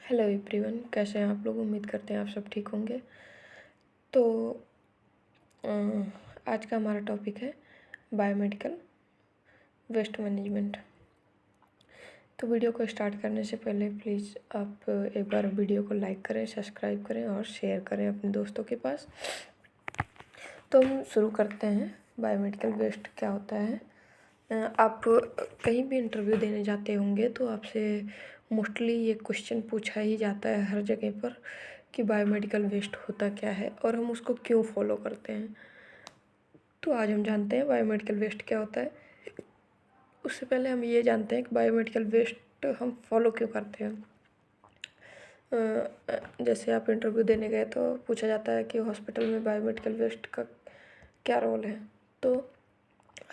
Hello everyone, कैसे हैं आप लोग। उम्मीद करते हैं आप सब ठीक होंगे। तो अ, आज का हमारा टॉपिक है बायोमेडिकल वेस्ट मैनेजमेंट। तो वीडियो को स्टार्ट करने से पहले प्लीज़ आप एक बार वीडियो को लाइक करें, सब्सक्राइब करें और शेयर करें अपने दोस्तों के पास। तो हम शुरू करते हैं। बायोमेडिकल वेस्ट क्या होता है। आप कहीं भी इंटरव्यू देने जाते होंगे तो आपसे मोस्टली ये क्वेश्चन पूछा ही जाता है हर जगह पर कि बायोमेडिकल वेस्ट होता क्या है और हम उसको क्यों फॉलो करते हैं। तो आज हम जानते हैं बायोमेडिकल वेस्ट क्या होता है। उससे पहले हम ये जानते हैं कि बायोमेडिकल वेस्ट हम फॉलो क्यों करते हैं। जैसे आप इंटरव्यू देने गए तो पूछा जाता है कि हॉस्पिटल में बायोमेडिकल वेस्ट का क्या रोल है। तो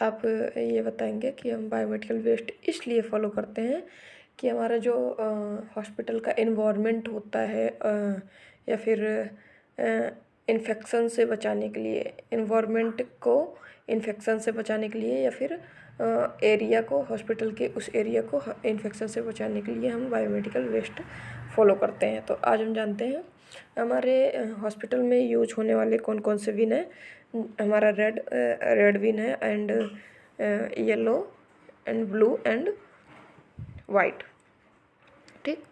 आप ये बताएंगे कि हम बायोमेडिकल वेस्ट इसलिए फॉलो करते हैं कि हमारा जो हॉस्पिटल का इन्वायरमेंट होता है या फिर इन्फेक्शन से बचाने के लिए, इन्वायरमेंट को इन्फेक्शन से बचाने के लिए या फिर एरिया को, हॉस्पिटल के उस एरिया को इन्फेक्शन से बचाने के लिए हम बायोमेडिकल वेस्ट फॉलो करते हैं। तो आज हम जानते हैं हमारे हॉस्पिटल में यूज होने वाले कौन कौन से विन है। हमारा रेड विन है and yellow and blue and white. ठीक।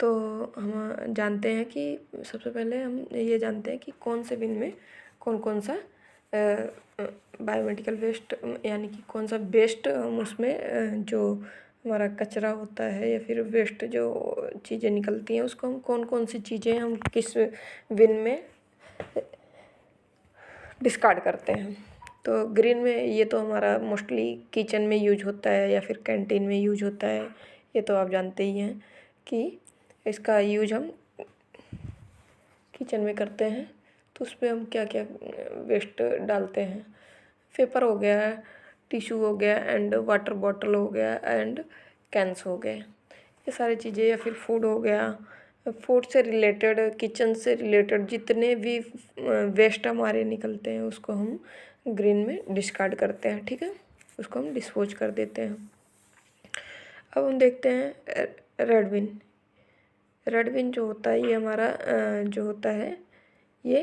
तो हम जानते हैं कि सबसे पहले हम ये जानते हैं कि कौन से विन में कौन कौन सा बायोमेडिकल वेस्ट यानी कि कौन सा वेस्ट हम उसमें जो हमारा कचरा होता है या फिर वेस्ट जो चीज़ें निकलती हैं उसको हम कौन कौन सी चीज़ें हम किस विन में डिस्कार्ड करते हैं। तो ग्रीन में ये तो हमारा मोस्टली किचन में यूज होता है या फिर कैंटीन में यूज होता है। ये तो आप जानते ही हैं कि इसका यूज हम किचन में करते हैं। तो उस पर हम क्या क्या वेस्ट डालते हैं। पेपर हो गया, टिश्यू हो गया एंड वाटर बॉटल हो गया एंड कैंस हो गए, ये सारी चीज़ें। या फिर फूड हो गया, फूड से रिलेटेड, किचन से रिलेटेड जितने भी वेस्ट हमारे निकलते हैं उसको हम ग्रीन में डिस्कार्ड करते हैं। ठीक है, उसको हम डिस्पोज कर देते हैं। अब हम देखते हैं रेड बिन। रेड बिन जो होता है ये हमारा जो होता है ये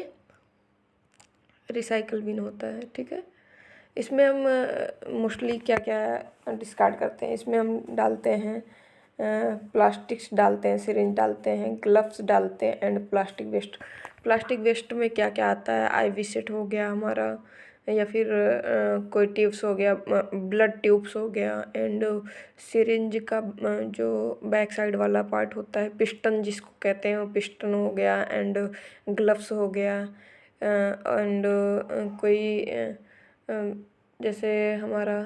रिसाइकल बिन होता है। ठीक है, इसमें हम मोस्टली क्या क्या डिस्कार्ड करते हैं। इसमें हम डालते हैं प्लास्टिक्स डालते हैं, सिरिंज डालते हैं, ग्लव्स डालते हैं and plastic waste. Plastic waste में क्या क्या आता है, आईवी सेट हो गया हमारा या फिर कोई ट्यूब्स हो गया, ब्लड ट्यूब्स हो गया एंड सिरिंज का जो बैक साइड वाला पार्ट होता है, पिस्टन जिसको कहते हैं, वो पिस्टन हो गया एंड ग्लव्स हो गया एंड कोई जैसे हमारा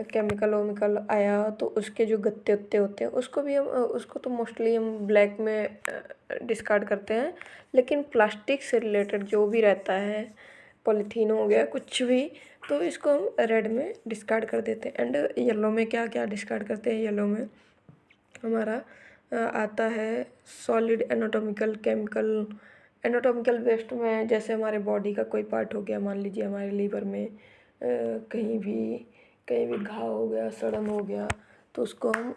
केमिकल वेमिकल आया तो उसके जो गत्ते उत्ते होते हैं उसको भी हम उसको तो मोस्टली हम ब्लैक में डिस्कार्ड करते हैं। लेकिन प्लास्टिक से रिलेटेड जो भी रहता है, पॉलीथीन हो गया कुछ भी, तो इसको हम रेड में डिस्कार्ड कर देते हैं। एंड येलो में क्या क्या डिस्कार्ड करते हैं। येलो में हमारा आता है solid anatomical chemical. Anatomical waste में जैसे हमारे बॉडी का कोई पार्ट हो गया, मान लीजिए हमारे लीवर में कहीं भी घाव हो गया, सड़न हो गया, तो उसको हम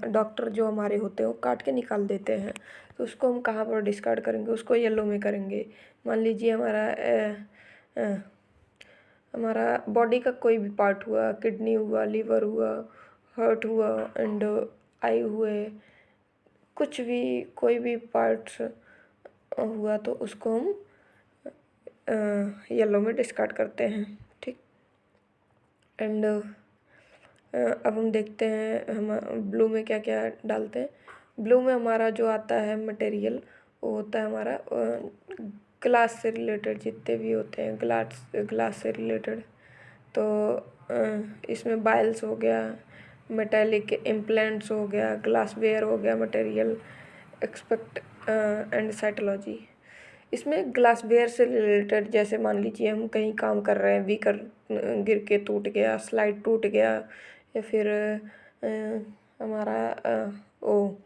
डॉक्टर जो हमारे होते हैं वो काट के निकाल देते हैं। तो उसको हम कहाँ पर डिस्कार्ड करेंगे, उसको येलो में करेंगे। मान लीजिए हमारा बॉडी का कोई भी पार्ट हुआ, किडनी हुआ, लीवर हुआ, हार्ट हुआ एंड आई हुए, कुछ भी कोई भी पार्ट्स हुआ तो उसको हम येलो में डिस्कार्ड करते हैं। ठीक। एंड अब हम देखते हैं हम ब्लू में क्या क्या डालते हैं। ब्लू में हमारा जो आता है मटेरियल वो होता है हमारा ग्लास से रिलेटेड, जितने भी होते हैं ग्लास से रिलेटेड। तो इसमें बाइल्स हो गया, मेटालिक इम्प्लांट्स हो गया, ग्लास वेयर हो गया मटेरियल, एक्सपेक्ट एंड साइटोलॉजी। इसमें ग्लास वेयर से रिलेटेड जैसे मान लीजिए हम कहीं काम कर रहे हैं, बीकर गिर के टूट गया, स्लाइड टूट गया या फिर हमारा वो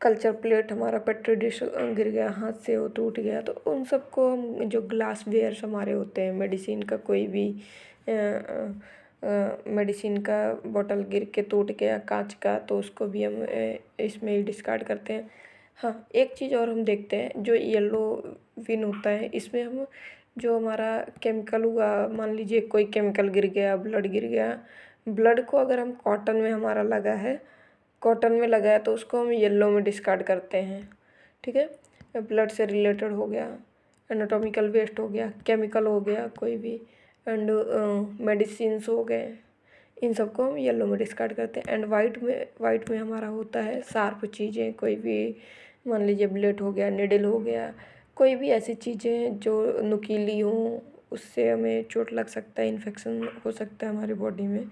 कल्चर प्लेट, हमारा पेट्री डिश गिर गया हाथ से, वो टूट गया, तो उन सबको हम जो ग्लास वेयर्स हमारे होते हैं, मेडिसिन का कोई भी मेडिसिन का बोतल गिर के टूट गया कांच का, तो उसको भी हम इसमें ही डिस्कार्ड करते हैं। हाँ, एक चीज़ और हम देखते हैं, जो येलो विन होता है, इसमें हम जो हमारा केमिकल हुआ, मान लीजिए कोई केमिकल गिर गया, ब्लड गिर गया, ब्लड को अगर हम कॉटन में हमारा लगा है, कॉटन में लगा है, तो उसको हम येलो में डिस्कार्ड करते हैं। ठीक है, ब्लड से रिलेटेड हो गया, एनाटॉमिकल वेस्ट हो गया, केमिकल हो गया कोई भी, एंड मेडिसिन्स हो गए, इन सबको हम येलो में डिस्कार्ड करते हैं। एंड वाइट में हमारा होता है शार्प चीज़ें, कोई भी मान लीजिए ब्लेड हो गया, निडल हो गया, कोई भी ऐसी चीज़ें जो नुकीली हों, उससे हमें चोट लग सकता है, इन्फेक्शन हो सकता है हमारी बॉडी में,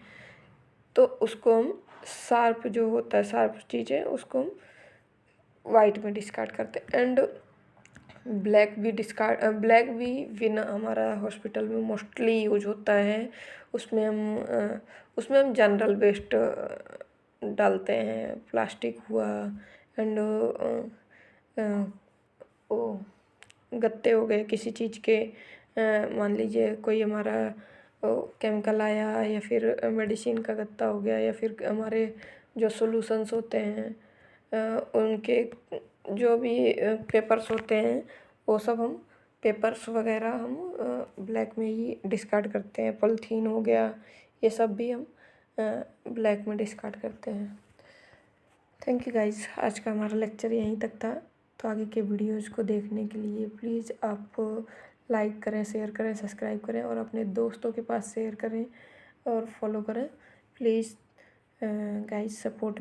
तो उसको हम शार्प जो होता है, शार्प चीज़ें, उसको हम वाइट में डिस्कार्ड करते हैं। एंड ब्लैक भी विन हमारा हॉस्पिटल में मोस्टली यूज होता है। उसमें हम जनरल वेस्ट डालते हैं, प्लास्टिक हुआ, एंड वो गत्ते हो गए किसी चीज़ के, मान लीजिए कोई हमारा केमिकल आया, या फिर मेडिसिन का गत्ता हो गया, या फिर हमारे जो सॉल्यूशंस होते हैं उनके जो भी पेपर्स होते हैं, वो सब हम पेपर्स वगैरह हम ब्लैक में ही डिस्कार्ड करते हैं। पॉलीथीन हो गया, ये सब भी हम ब्लैक में डिस्कार्ड करते हैं। थैंक यू गाइस, आज का हमारा लेक्चर यहीं तक था। तो आगे के वीडियोज़ को देखने के लिए प्लीज़ आप लाइक करें, शेयर करें, सब्सक्राइब करें, और अपने दोस्तों के पास शेयर करें और फॉलो करें। Please guys, support me.